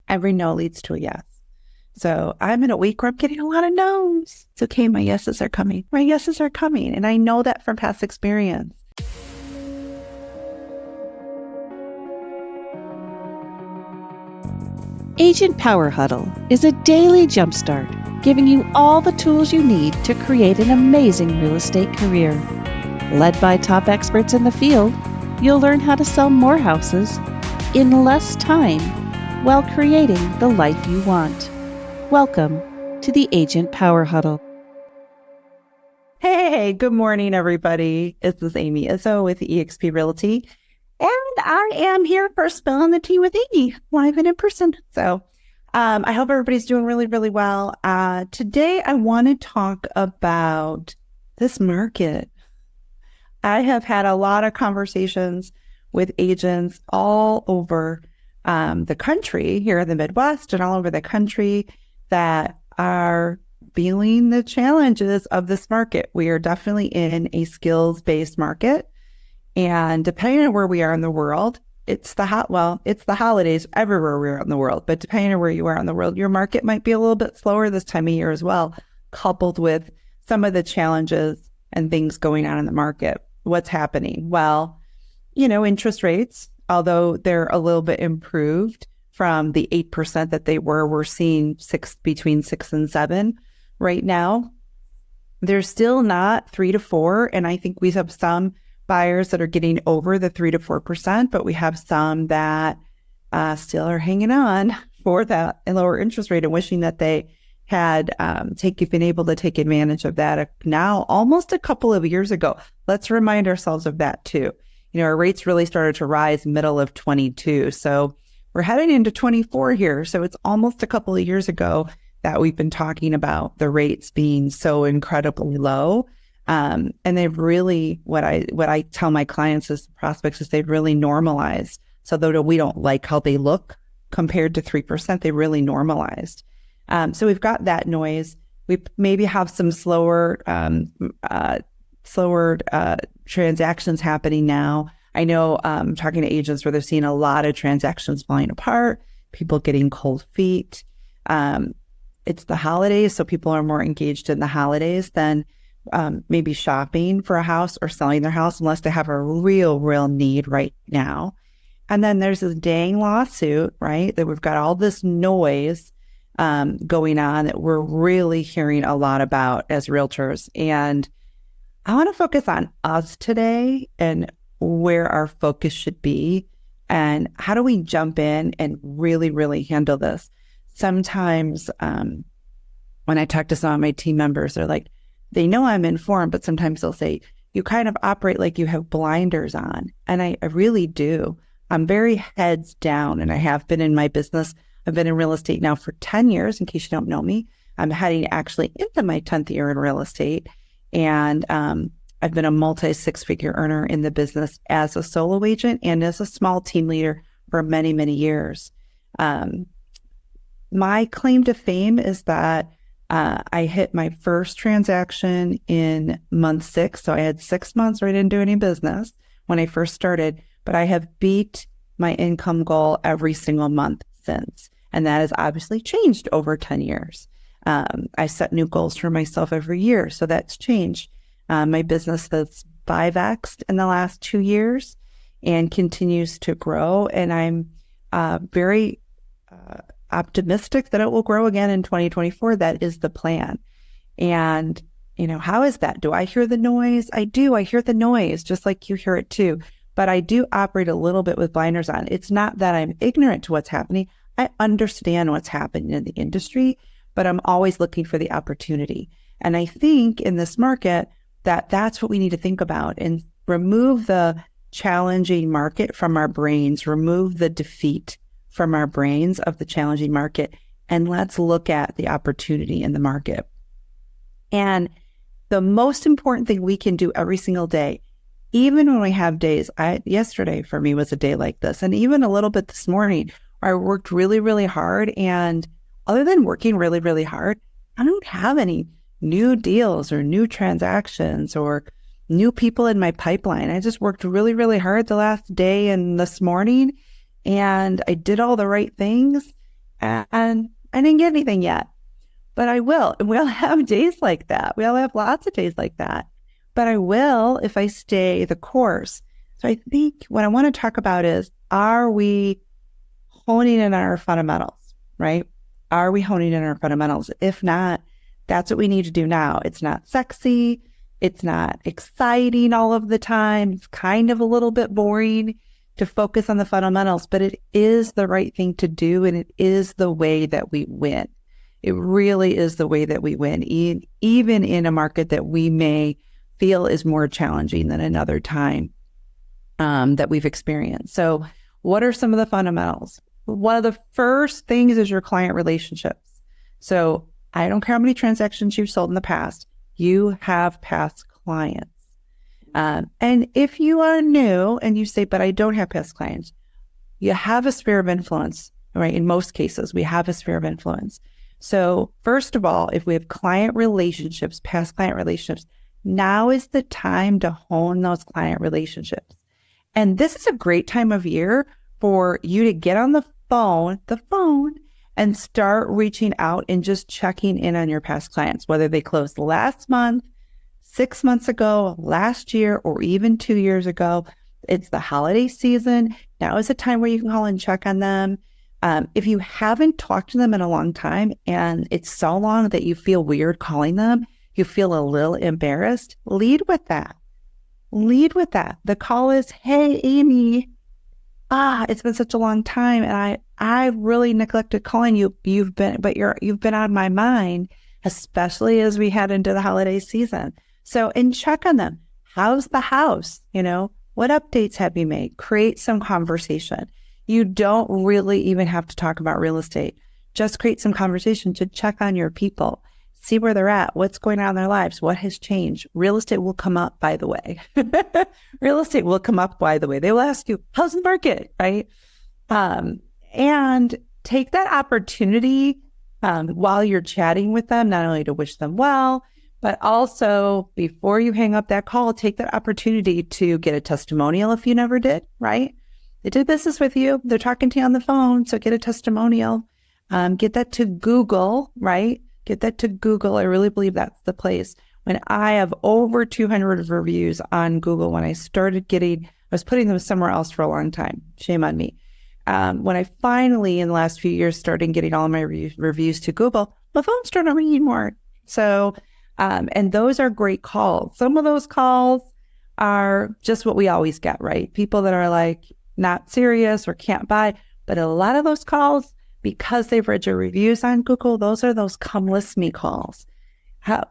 every no leads to a yes. So I'm in a week where I'm getting a lot of no's. It's okay. My yeses are coming. My yeses are coming. And I know that from past experience. Agent Power Huddle is a daily jumpstart, giving you all the tools you need to create an amazing real estate career. Led by top experts in the field, you'll learn how to sell more houses in less time while creating the life you want. Welcome to the Agent Power Huddle. Hey, good morning, everybody. This is Amy Izzo with eXp Realty, and I am here for Spillin the Tea with Amy, live and in person. So I hope everybody's doing really, really well. Today, I want to talk about this market. I have had a lot of conversations with agents all over the country, here in the Midwest and all over the country, that are feeling the challenges of this market. We are definitely in a skills-based market. And depending on where we are in the world, it's the holidays everywhere we are in the world. But depending on where you are in the world, your market might be a little bit slower this time of year as well, coupled with some of the challenges and things going on in the market. What's happening? Well, interest rates, although they're a little bit improved from the 8% that they were, we're seeing between 6 and 7 right now. They're still not 3 to 4. And I think we have some buyers that are getting over the 3 to 4%, but we have some that still are hanging on for that lower interest rate and wishing that they had been able to take advantage of that now almost a couple of years ago. Let's remind ourselves of that too. Our rates really started to rise middle of 22. So we're heading into 24 here. So it's almost a couple of years ago that we've been talking about the rates being so incredibly low. And they've really, what I tell my clients as prospects is they've really normalized. So though we don't like how they look compared to 3%, they really normalized. So we've got that noise. We maybe have some slower transactions happening now. I know talking to agents where they're seeing a lot of transactions falling apart, people getting cold feet. It's the holidays, so people are more engaged in the holidays than maybe shopping for a house or selling their house unless they have a real need right now. And then there's this dang lawsuit, right? That we've got all this noise going on that we're really hearing a lot about as realtors. And I want to focus on us today and where our focus should be and how do we jump in and really, really handle this. Sometimes when I talk to some of my team members, they're like, they know I'm informed, but sometimes they'll say, you kind of operate like you have blinders on. And I really do. I'm very heads down, and I have been in my business. I've been in real estate now for 10 years, in case you don't know me. I'm heading actually into my 10th year in real estate. And I've been a multi-six-figure earner in the business as a solo agent and as a small team leader for many, many years. My claim to fame is that I hit my first transaction in month 6. So I had 6 months where I didn't do any business when I first started, but I have beat my income goal every single month since. And that has obviously changed over 10 years. I set new goals for myself every year. So that's changed. My business has 5x'd in the last 2 years and continues to grow. And I'm very optimistic that it will grow again in 2024. That is the plan. And, how is that? Do I hear the noise? I do. I hear the noise just like you hear it too. But I do operate a little bit with blinders on. It's not that I'm ignorant to what's happening. I understand what's happening in the industry, but I'm always looking for the opportunity. And I think in this market that's what we need to think about and remove the challenging market from our brains, remove the defeat from our brains of the challenging market, and let's look at the opportunity in the market. And the most important thing we can do every single day, even when we have days, yesterday for me was a day like this, and even a little bit this morning, where I worked really, really hard. And other than working really, really hard, I don't have any new deals or new transactions or new people in my pipeline. I just worked really, really hard the last day and this morning, and I did all the right things. and I didn't get anything yet, but I will. And we all have days like that. We all have lots of days like that, but I will if I stay the course. So I think what I want to talk about is, are we honing in on our fundamentals, right? Are we honing in on our fundamentals? If not, that's what we need to do now. It's not sexy. It's not exciting all of the time. It's kind of a little bit boring to focus on the fundamentals, but it is the right thing to do. And it is the way that we win. It really is the way that we win, even in a market that we may feel is more challenging than another time that we've experienced. So what are some of the fundamentals? One of the first things is your client relationships. So I don't care how many transactions you've sold in the past, you have past clients. And if you are new and you say, but I don't have past clients, you have a sphere of influence, right? In most cases, we have a sphere of influence. So first of all, if we have client relationships, past client relationships, now is the time to hone those client relationships. And this is a great time of year for you to get on the phone, and start reaching out and just checking in on your past clients, whether they closed last month, 6 months ago, last year, or even 2 years ago. It's the holiday season. Now is a time where you can call and check on them. If you haven't talked to them in a long time and it's so long that you feel weird calling them, you feel a little embarrassed, lead with that. Lead with that. The call is, hey, Amy, it's been such a long time and I really neglected calling you. You've been on my mind, especially as we head into the holiday season. So, and check on them. How's the house? What updates have you made? Create some conversation. You don't really even have to talk about real estate. Just create some conversation to check on your people. See where they're at, what's going on in their lives, what has changed. Real estate will come up, by the way. Real estate will come up, by the way. They will ask you, how's the market, right? And take that opportunity while you're chatting with them, not only to wish them well, but also before you hang up that call, take that opportunity to get a testimonial if you never did, right? They did business with you. They're talking to you on the phone, so get a testimonial. Get that to Google, right? Get that to Google. I really believe that's the place. When I have over 200 reviews on Google, when I was putting them somewhere else for a long time. Shame on me. When I finally, in the last few years, started getting all my reviews to Google, my phone started ringing more. So, and those are great calls. Some of those calls are just what we always get, right? People that are like not serious or can't buy. But a lot of those calls, because they've read your reviews on Google, those are those come list me calls.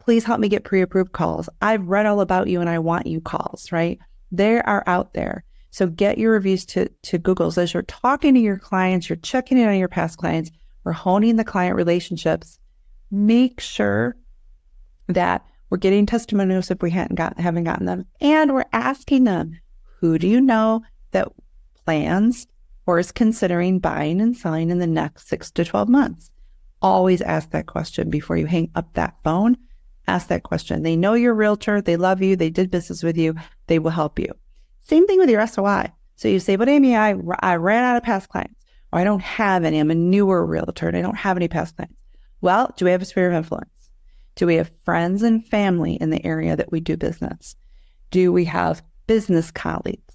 Please help me get pre-approved calls. I've read all about you and I want you calls, right? They are out there. So get your reviews to Google. So as you're talking to your clients, you're checking in on your past clients, we're honing the client relationships. Make sure that we're getting testimonials if we haven't gotten them. And we're asking them, who do you know that plans or is considering buying and selling in the next 6 to 12 months? Always ask that question before you hang up that phone. Ask that question. They know you're a realtor. They love you. They did business with you. They will help you. Same thing with your SOI. So you say, but Amy, I ran out of past clients, or I don't have any. I'm a newer realtor and I don't have any past clients. Well, do we have a sphere of influence? Do we have friends and family in the area that we do business? Do we have business colleagues?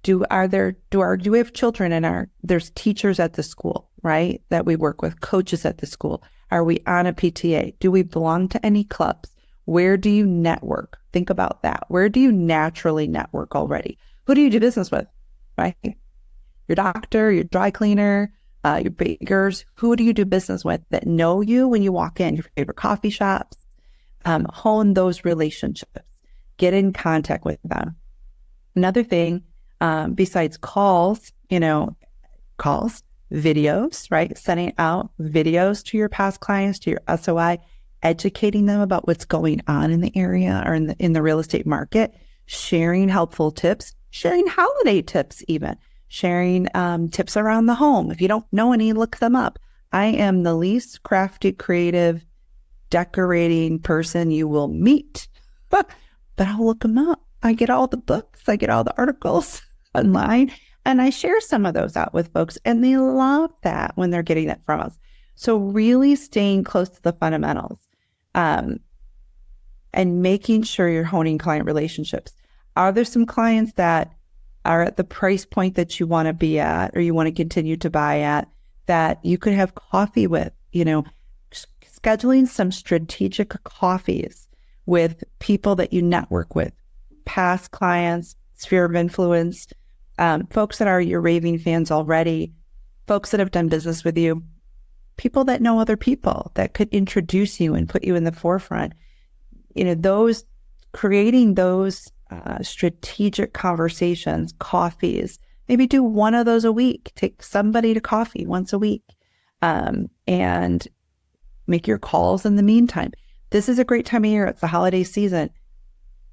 Do we have children and there's teachers at the school, right? That we work with, coaches at the school. Are we on a PTA? Do we belong to any clubs? Where do you network? Think about that. Where do you naturally network already? Who do you do business with, right? Your doctor, your dry cleaner, your bakers. Who do you do business with that know you when you walk in? Your favorite coffee shops. Hone those relationships. Get in contact with them. Another thing, besides calls, videos, right? Sending out videos to your past clients, to your SOI, educating them about what's going on in the area or in the real estate market, sharing helpful tips, sharing holiday tips even, sharing tips around the home. If you don't know any, look them up. I am the least crafty, creative, decorating person you will meet, but I'll look them up. I get all the books, I get all the articles online, and I share some of those out with folks, and they love that when they're getting it from us. So really staying close to the fundamentals, and making sure you're honing client relationships. Are there some clients that are at the price point that you want to be at, or you want to continue to buy at, that you could have coffee with? Scheduling some strategic coffees with people that you network with, past clients, sphere of influence, folks that are your raving fans already, folks that have done business with you, people that know other people that could introduce you and put you in the forefront. Creating those strategic conversations, coffees, maybe do one of those a week. Take somebody to coffee once a week, and make your calls in the meantime. This is a great time of year. It's the holiday season.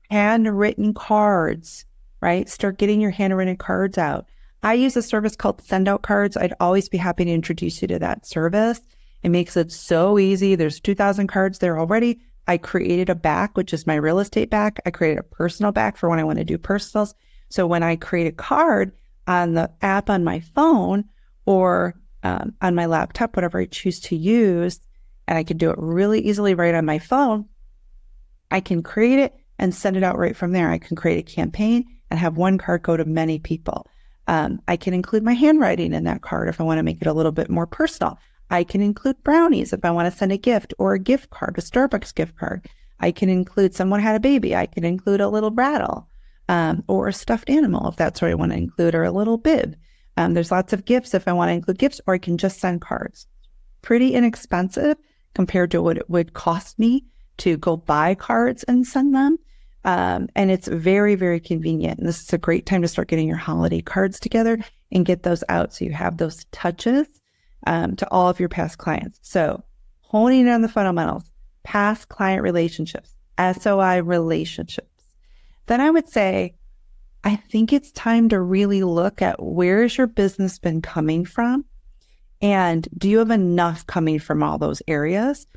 Handwritten cards, right? Start getting your handwritten cards out. I use a service called Send Out Cards. I'd always be happy to introduce you to that service. It makes it so easy. There's 2,000 cards there already. I created a back, which is my real estate back. I created a personal back for when I want to do personals. So when I create a card on the app on my phone or on my laptop, whatever I choose to use, and I can do it really easily right on my phone, I can create it and send it out right from there. I can create a campaign and have one card go to many people. I can include my handwriting in that card if I want to make it a little bit more personal. I can include brownies if I want to send a gift, or a gift card, a Starbucks gift card. I can include someone had a baby. I can include a little rattle, or a stuffed animal if that's what I want to include, or a little bib. There's lots of gifts if I want to include gifts, or I can just send cards. Pretty inexpensive compared to what it would cost me to go buy cards and send them. And it's very, very convenient. And this is a great time to start getting your holiday cards together and get those out so you have those touches to all of your past clients. So honing in on the fundamentals, past client relationships, SOI relationships. Then I would say, I think it's time to really look at where's your business been coming from, and do you have enough coming from all those areas,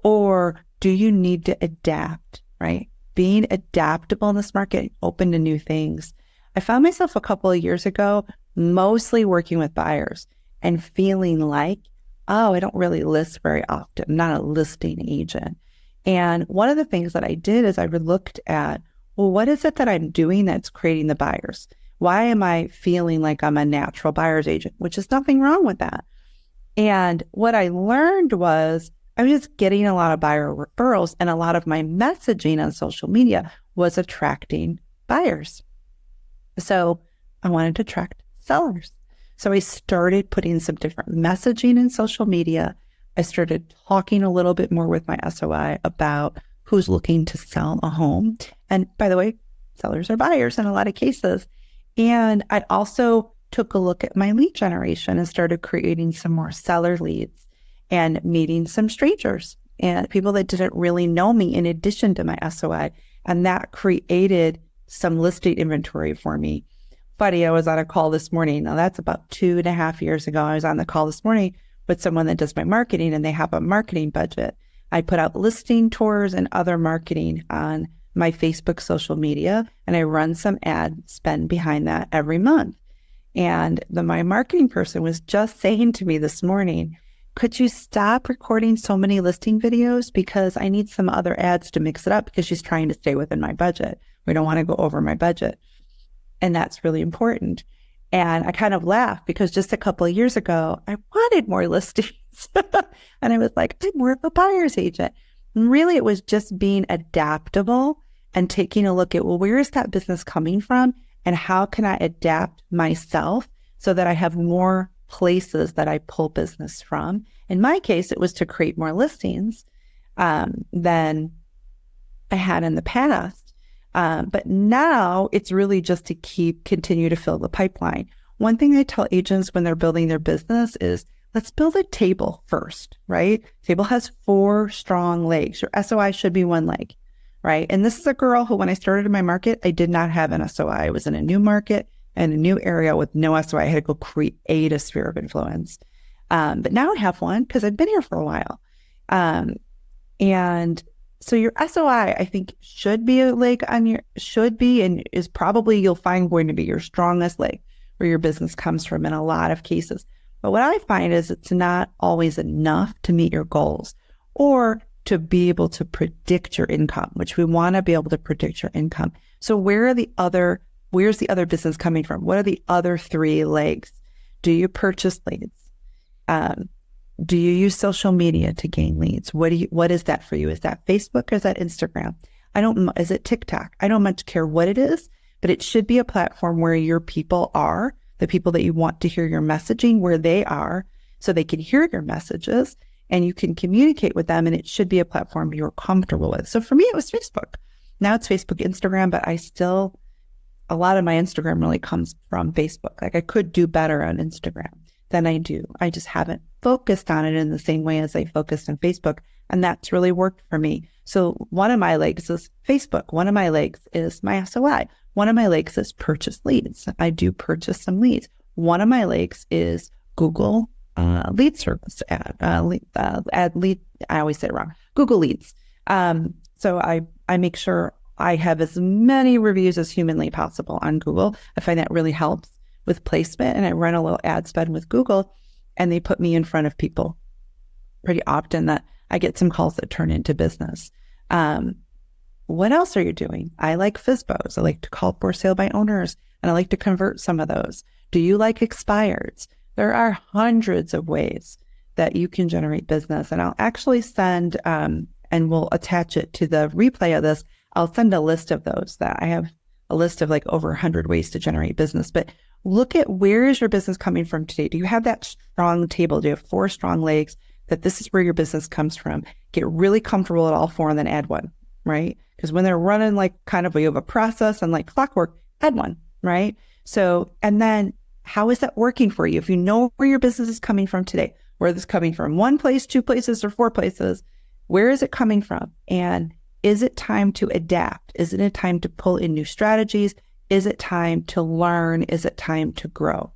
or do you need to adapt, right? Being adaptable in this market, open to new things. I found myself a couple of years ago mostly working with buyers and feeling like, oh, I don't really list very often. I'm not a listing agent. And one of the things that I did is I looked at, well, what is it that I'm doing that's creating the buyers? Why am I feeling like I'm a natural buyer's agent? Which is nothing wrong with that. And what I learned was I was just getting a lot of buyer referrals, and a lot of my messaging on social media was attracting buyers. So I wanted to attract sellers. So I started putting some different messaging in social media. I started talking a little bit more with my SOI about who's looking to sell a home. And by the way, sellers are buyers in a lot of cases. And I also took a look at my lead generation and started creating some more seller leads and meeting some strangers and people that didn't really know me in addition to my SOI. And that created some listing inventory for me. Funny, I was on a call this morning. Now that's about 2.5 years ago. I was on the call this morning with someone that does my marketing, and they have a marketing budget. I put out listing tours and other marketing on my Facebook social media, and I run some ad spend behind that every month. And my marketing person was just saying to me this morning, could you stop recording so many listing videos, because I need some other ads to mix it up, because she's trying to stay within my budget. We don't want to go over my budget. And that's really important. And I kind of laughed, because just a couple of years ago, I wanted more listings. And I was like, I'm more of a buyer's agent. And really, it was just being adaptable and taking a look at, well, where is that business coming from? And how can I adapt myself so that I have more places that I pull business from? In my case, it was to create more listings than I had in the past. But now it's really just to continue to fill the pipeline. One thing I tell agents when they're building their business is, let's build a table first, right? Table has 4 strong legs. Your SOI should be 1 leg, right? And this is a girl who, when I started in my market, I did not have an SOI. I was in a new market and a new area with no SOI. I had to go create a sphere of influence. But now I have one because I've been here for a while. And so your SOI, I think, should be a leg and is probably, you'll find, going to be your strongest leg where your business comes from in a lot of cases. But what I find is it's not always enough to meet your goals or to be able to predict your income, which we want to be able to predict your income. So where's the other business coming from? What are the other three legs? Do you purchase leads? Do you use social media to gain leads? What is that for you? Is that Facebook or is that Instagram? Is it TikTok? I don't much care what it is, but it should be a platform where your people are, the people that you want to hear your messaging, where they are, so they can hear your messages and you can communicate with them. And it should be a platform you're comfortable with. So for me, it was Facebook. Now it's Facebook, Instagram, but a lot of my Instagram really comes from Facebook. Like I could do better on Instagram than I do. I just haven't focused on it in the same way as I focused on Facebook. And that's really worked for me. So one of my legs is Facebook. One of my legs is my SOI. One of my legs is purchase leads. I do purchase some leads. One of my legs is Google lead service ad lead. I always say it wrong. Google Leads. So I make sure I have as many reviews as humanly possible on Google. I find that really helps with placement, and I run a little ad spend with Google, and they put me in front of people pretty often that I get some calls that turn into business. What else are you doing? I like FSBOs. I like to call for sale by owners, and I like to convert some of those. Do you like expireds? There are hundreds of ways that you can generate business, and I'll actually send, and we'll attach it to the replay of this. I'll send a list of those. That I have a list of like over 100 ways to generate business. But look at, where is your business coming from today? Do you have that strong table? Do you have 4 strong legs that this is where your business comes from? Get really comfortable at all 4 and then add one, right? Because when they're running like kind of, you have a process and like clockwork, add one, right? So, and then how is that working for you? If you know where your business is coming from today, where it's coming from, 1 place, 2 places, or 4 places, where is it coming from? And is it time to adapt? Is it a time to pull in new strategies? Is it time to learn? Is it time to grow?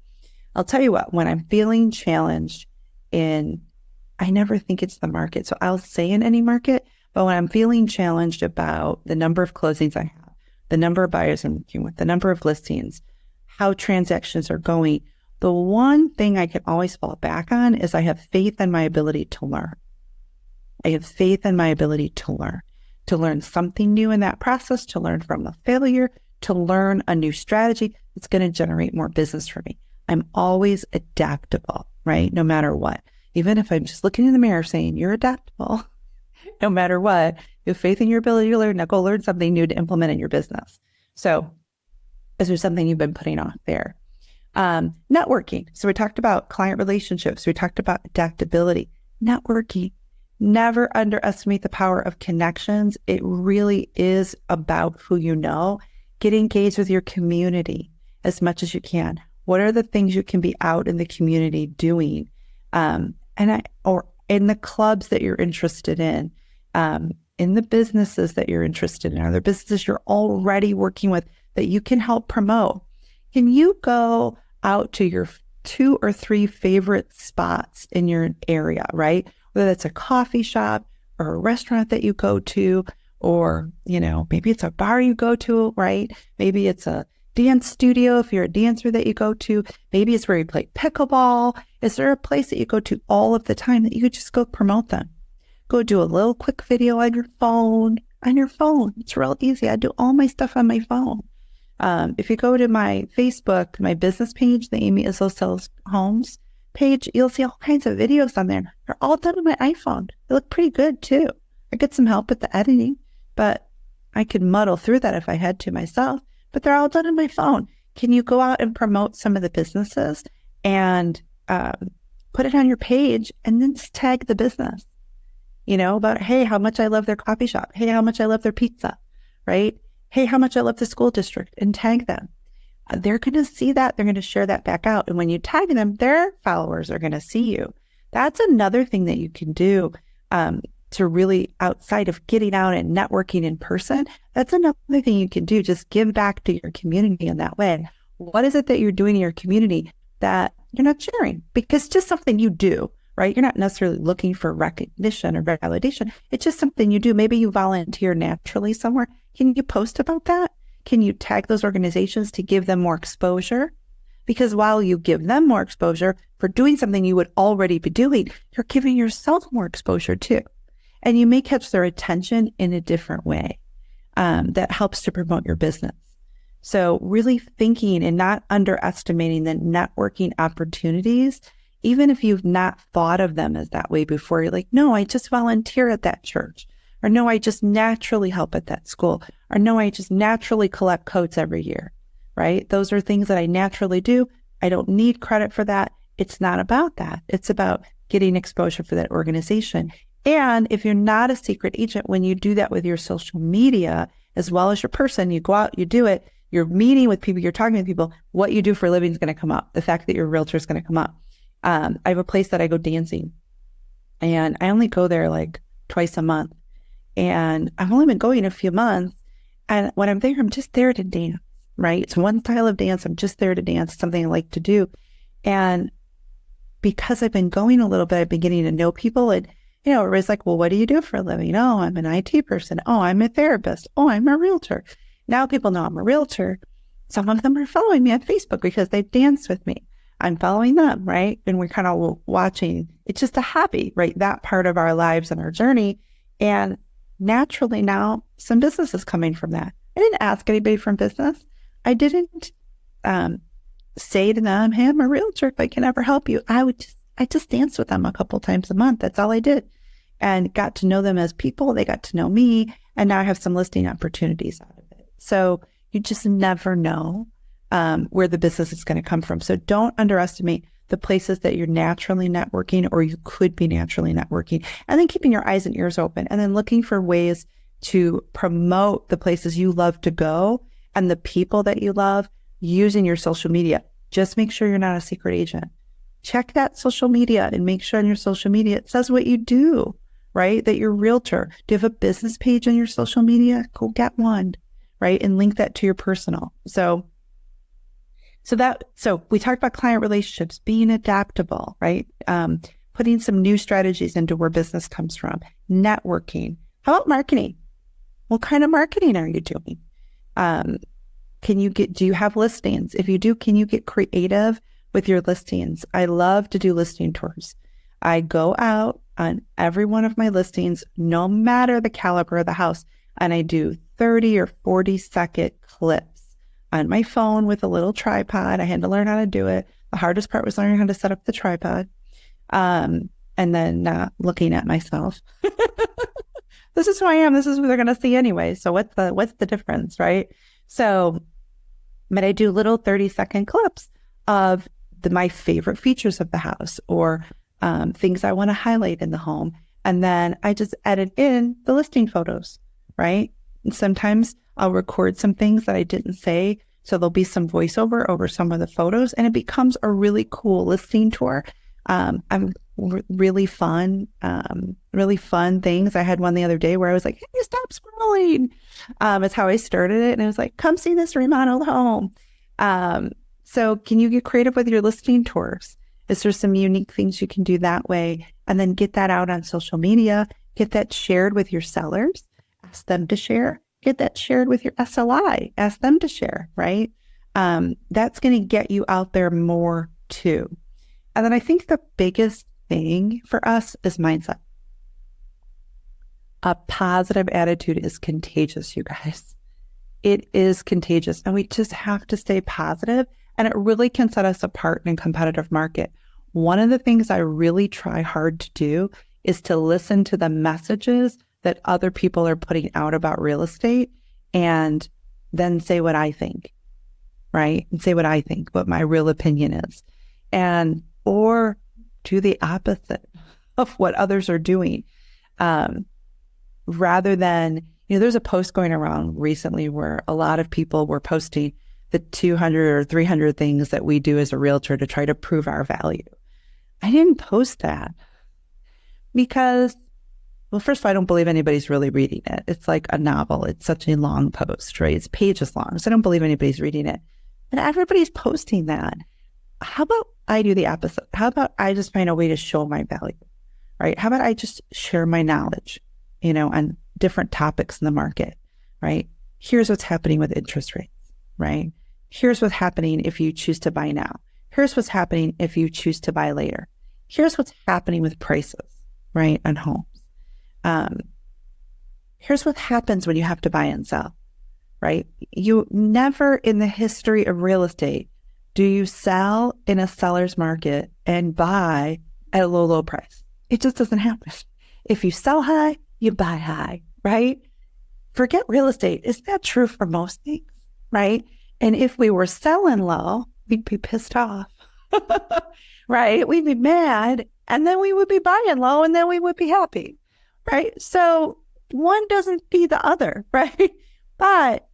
I'll tell you what, when I'm feeling challenged I never think it's the market. So I'll say in any market, but when I'm feeling challenged about the number of closings I have, the number of buyers I'm working with, the number of listings, how transactions are going, the one thing I can always fall back on is I have faith in my ability to learn. I have faith in my ability to learn something new in that process, to learn from a failure, to learn a new strategy that's going to generate more business for me. I'm always adaptable, right? No matter what. Even if I'm just looking in the mirror saying, you're adaptable, no matter what, you have faith in your ability to learn. Now go learn something new to implement in your business. So is there something you've been putting off there? Networking. So we talked about client relationships. We talked about adaptability. Networking. Never underestimate the power of connections. It really is about who you know. Get engaged with your community as much as you can. What are the things you can be out in the community doing? Or in the clubs that you're interested in the businesses that you're interested in. Are there businesses you're already working with that you can help promote? Can you go out to your 2 or 3 favorite spots in your area, right? Whether that's a coffee shop or a restaurant that you go to, or, maybe it's a bar you go to, right? Maybe it's a dance studio if you're a dancer that you go to. Maybe it's where you play pickleball. Is there a place that you go to all of the time that you could just go promote them? Go do a little quick video on your phone. It's real easy. I do all my stuff on my phone. If you go to my Facebook, my business page, the Amy Izzo Sells Homes page, you'll see all kinds of videos on there. They're all done on my iPhone. They look pretty good too. I get some help with the editing, but I could muddle through that if I had to myself, but they're all done on my phone. Can you go out and promote some of the businesses and put it on your page and then just tag the business, about, hey, how much I love their coffee shop. Hey, how much I love their pizza, right? Hey, how much I love the school district, and tag them. They're going to see that. They're going to share that back out. And when you tag them, their followers are going to see you. That's another thing that you can do to really, outside of getting out and networking in person. That's another thing you can do. Just give back to your community in that way. What is it that you're doing in your community that you're not sharing? Because it's just something you do, right? You're not necessarily looking for recognition or validation. It's just something you do. Maybe you volunteer naturally somewhere. Can you post about that? Can you tag those organizations to give them more exposure? Because while you give them more exposure for doing something you would already be doing, you're giving yourself more exposure too. And you may catch their attention in a different way that helps to promote your business. So really thinking and not underestimating the networking opportunities, even if you've not thought of them as that way before. You're like, no, I just volunteer at that church. Or no, I just naturally help at that school. Or no, I just naturally collect coats every year, right? Those are things that I naturally do. I don't need credit for that. It's not about that. It's about getting exposure for that organization. And if you're not a secret agent, when you do that with your social media, as well as your person, you go out, you do it, you're meeting with people, you're talking to people, what you do for a living is going to come up. The fact that you're a realtor is going to come up. I have a place that I go dancing, and I only go there like twice a month. And I've only been going a few months. And when I'm there, I'm just there to dance, right? It's one style of dance. I'm just there to dance, something I like to do. And because I've been going a little bit, I've been getting to know people. And, everybody's like, well, what do you do for a living? Oh, I'm an IT person. Oh, I'm a therapist. Oh, I'm a realtor. Now people know I'm a realtor. Some of them are following me on Facebook because they've danced with me. I'm following them, right? And we're kind of watching. It's just a hobby, right? That part of our lives and our journey. And naturally now, some business is coming from that. I didn't ask anybody from business. I didn't say to them, hey, I'm a realtor, if I can ever help you. I just danced with them a couple times a month. That's all I did. And got to know them as people. They got to know me. And now I have some listing opportunities out of it. So you just never know where the business is going to come from. So don't underestimate the places that you're naturally networking, or you could be naturally networking, and then keeping your eyes and ears open, and then looking for ways to promote the places you love to go and the people that you love using your social media. Just make sure you're not a secret agent. Check that social media and make sure on your social media it says what you do, right? That you're a realtor. Do you have a business page on your social media? Go get one, right? And link that to your personal. So we talked about client relationships, being adaptable, right? Putting some new strategies into where business comes from, networking. How about marketing? What kind of marketing are you doing? Do you have listings? If you do, can you get creative with your listings? I love to do listing tours. I go out on every one of my listings, no matter the caliber of the house, and I do 30 or 40-second clips on my phone with a little tripod. I had to learn how to do it. The hardest part was learning how to set up the tripod, and then not looking at myself. This is who I am. This is who they're going to see anyway. So what's the difference, right? But I do little 30-second clips of my favorite features of the house, or things I want to highlight in the home. And then I just edit in the listing photos, right? And sometimes I'll record some things that I didn't say. So there'll be some voiceover over some of the photos, and it becomes a really cool listing tour. Really fun things. I had one the other day where I was like, hey, stop scrolling. It's how I started it. And it was like, come see this remodeled home. So can you get creative with your listing tours? Is there some unique things you can do that way? And then get that out on social media, get that shared with your sellers, ask them to share, get that shared with your SLI, ask them to share, right? That's going to get you out there more too. And then I think the biggest thing for us is mindset. A positive attitude is contagious, you guys. It is contagious, and we just have to stay positive, and it really can set us apart in a competitive market. One of the things I really try hard to do is to listen to the messages that other people are putting out about real estate, and then say what I think, right? And say what I think, what my real opinion is. Or do the opposite of what others are doing. Rather than, there's a post going around recently where a lot of people were posting the 200 or 300 things that we do as a realtor to try to prove our value. I didn't post that because, well, first of all, I don't believe anybody's really reading it. It's like a novel. It's such a long post, right? It's pages long. So I don't believe anybody's reading it. But everybody's posting that. How about I do the opposite? How about I just find a way to show my value, right? How about I just share my knowledge, on different topics in the market, right? Here's what's happening with interest rates, right? Here's what's happening if you choose to buy now. Here's what's happening if you choose to buy later. Here's what's happening with prices, right, on homes. Here's what happens when you have to buy and sell, right? You never in the history of real estate do you sell in a seller's market and buy at a low, low price. It just doesn't happen. If you sell high, you buy high, right? Forget real estate. Isn't that true for most things, right? And if we were selling low, we'd be pissed off, right? We'd be mad, and then we would be buying low, and then we would be happy, right? So one doesn't feed the other, right? But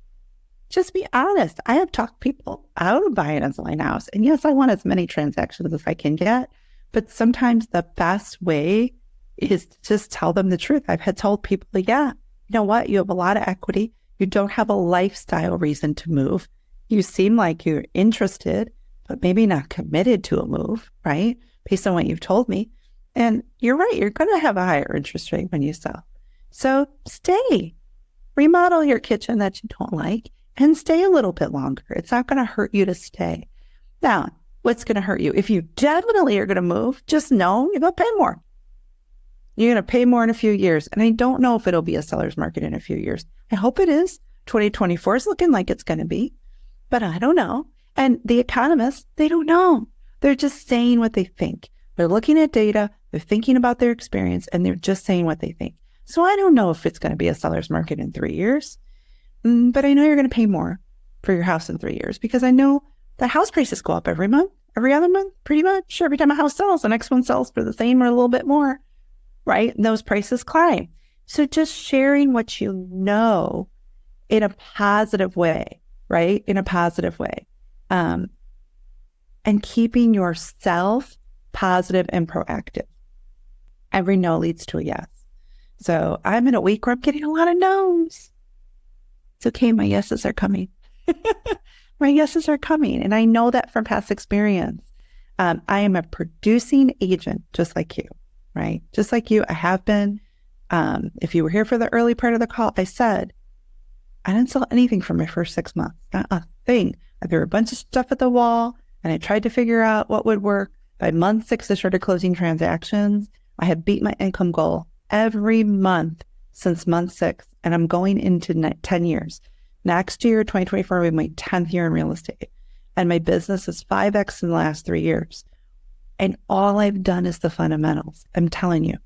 just be honest. I have talked people out of buying and selling house. And yes, I want as many transactions as I can get, but sometimes the best way is to just tell them the truth. I've had told people, yeah, you know what? You have a lot of equity. You don't have a lifestyle reason to move. You seem like you're interested, but maybe not committed to a move, right? Based on what you've told me. And you're right. You're going to have a higher interest rate when you sell. So stay. Remodel your kitchen that you don't like and stay a little bit longer. It's not going to hurt you to stay. Now, what's going to hurt you? If you definitely are going to move, just know you're going to pay more. You're going to pay more in a few years. And I don't know if it'll be a seller's market in a few years. I hope it is. 2024 is looking like it's going to be, but I don't know. And the economists, they don't know. They're just saying what they think. They're looking at data, they're thinking about their experience, and they're just saying what they think. So I don't know if it's going to be a seller's market in 3 years, but I know you're going to pay more for your house in 3 years because I know that house prices go up every month, every other month, pretty much. Every time a house sells, the next one sells for the same or a little bit more, right? And those prices climb. So just sharing what you know in a positive way, right? In a positive way. And keeping yourself positive and proactive. Every no leads to a yes. So I'm in a week where I'm getting a lot of no's. It's okay. My yeses are coming. My yeses are coming. And I know that from past experience. I am a producing agent, just like you, right? Just like you, I have been. If you were here for the early part of the call, I said, I didn't sell anything for my first 6 months. Not a thing. I threw a bunch of stuff at the wall and I tried to figure out what would work. By month 6, I started closing transactions. I have beat my income goal every month since month 6, and I'm going into 10 years. Next year, 2024, will be my 10th year in real estate, and my business is 5x in the last 3 years. And all I've done is the fundamentals. I'm telling you.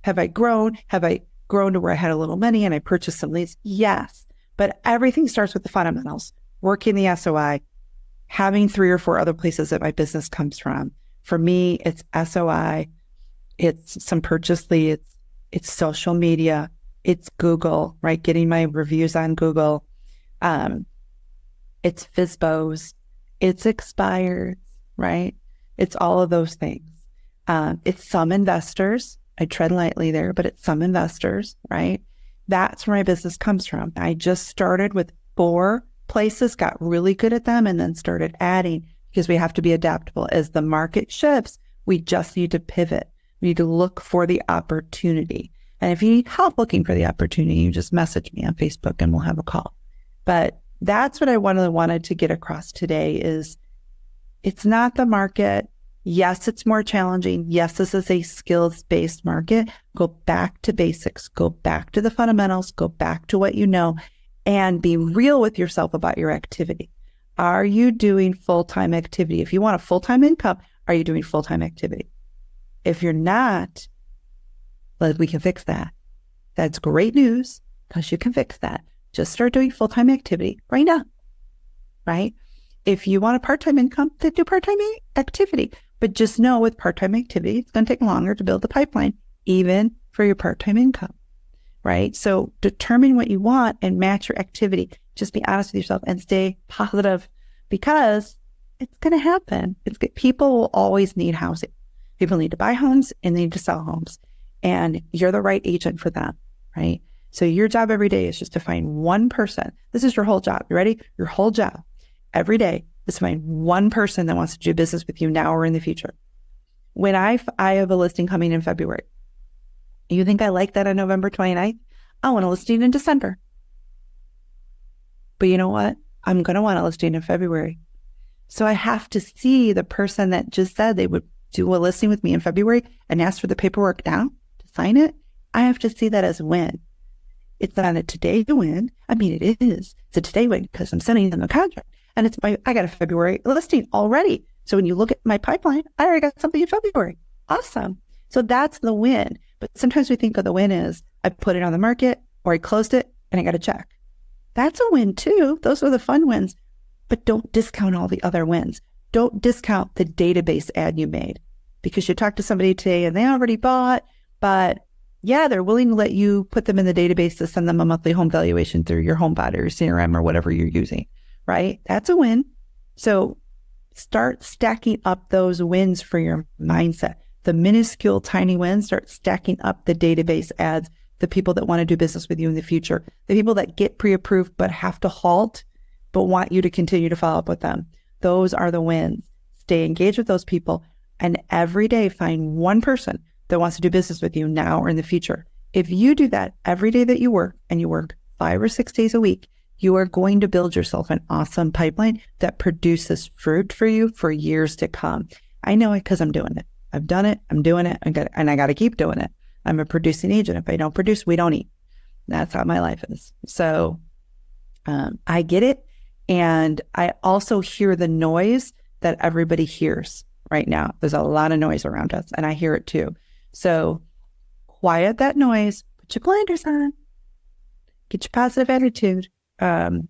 Have I grown? Have I grown to where I had a little money and I purchased some leads? Yes. But everything starts with the fundamentals. Working the SOI, having 3 or 4 other places that my business comes from. For me, it's SOI, it's some purchase leads, it's social media, it's Google, right? Getting my reviews on Google. It's FSBOs, it's expired, right? It's all of those things. It's some investors. I tread lightly there, but it's some investors, right? That's where my business comes from. I just started with 4 places, got really good at them, and then started adding because we have to be adaptable. As the market shifts, we just need to pivot. We need to look for the opportunity. And if you need help looking for the opportunity, you just message me on Facebook and we'll have a call. But that's what I wanted to get across today is it's not the market. Yes, it's more challenging. Yes, this is a skills-based market. Go back to basics. Go back to the fundamentals. Go back to what you know and be real with yourself about your activity. Are you doing full-time activity? If you want a full-time income, are you doing full-time activity? If you're not, well, we can fix that. That's great news because you can fix that. Just start doing full-time activity right now, right? If you want a part-time income, then do part-time activity. But just know with part-time activity, it's going to take longer to build the pipeline, even for your part-time income, right? So determine what you want and match your activity. Just be honest with yourself and stay positive because it's going to happen. People will always need housing. People need to buy homes and they need to sell homes. And you're the right agent for them, right? So your job every day is just to find one person. This is your whole job. You ready? Your whole job every day is to find one person that wants to do business with you now or in the future. When I have a listing coming in February, you think I like that on November 29th? I want a listing in December. But you know what? I'm going to want a listing in February. So I have to see the person that just said they would do a listing with me in February and ask for the paperwork now to sign it. I have to see that as a win. It's not a today win. I mean, it is. It's a today win because I'm sending them the contract. And I got a February listing already. So when you look at my pipeline, I already got something in February. Awesome. So that's the win. But sometimes we think of the win as I put it on the market or I closed it and I got a check. That's a win too. Those are the fun wins. But don't discount all the other wins. Don't discount the database ad you made because you talked to somebody today and they already bought, but yeah, they're willing to let you put them in the database to send them a monthly home valuation through your HomeBot or your CRM or whatever you're using, right? That's a win. So start stacking up those wins for your mindset. The minuscule tiny wins, start stacking up the database ads, the people that want to do business with you in the future, the people that get pre-approved but have to halt, but want you to continue to follow up with them. Those are the wins. Stay engaged with those people and every day find one person that wants to do business with you now or in the future. If you do that every day that you work and you work 5 or 6 days a week, you are going to build yourself an awesome pipeline that produces fruit for you for years to come. I know it because I'm doing it. I've done it. I'm doing it. And I got to keep doing it. I'm a producing agent. If I don't produce, we don't eat. That's how my life is. So I get it. And I also hear the noise that everybody hears right now. There's a lot of noise around us and I hear it too. So quiet that noise, put your blinders on, get your positive attitude, live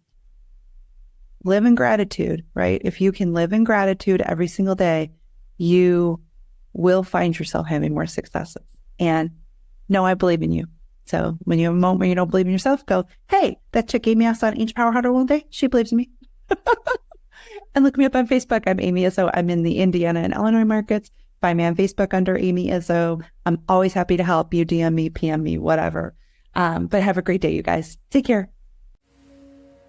in gratitude, right? If you can live in gratitude every single day, you will find yourself having more successes. And no, I believe in you. So when you have a moment where you don't believe in yourself, go, hey, that chick gave me us on each Power Huddle one day. She believes in me. And look me up on Facebook. I'm Amy Izzo. I'm in the Indiana and Illinois markets. Find me on Facebook under Amy Izzo. I'm always happy to help you. DM me, PM me, whatever. But have a great day, you guys. Take care.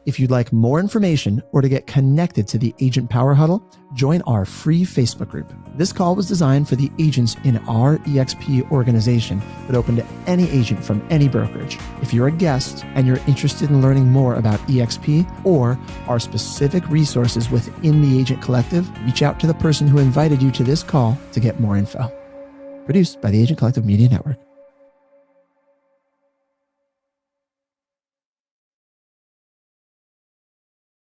If you'd like more information or to get connected to the Agent Power Huddle, join our free Facebook group. This call was designed for the agents in our EXP organization, but open to any agent from any brokerage. If you're a guest and you're interested in learning more about EXP or our specific resources within the Agent Collective, reach out to the person who invited you to this call to get more info. Produced by the Agent Collective Media Network.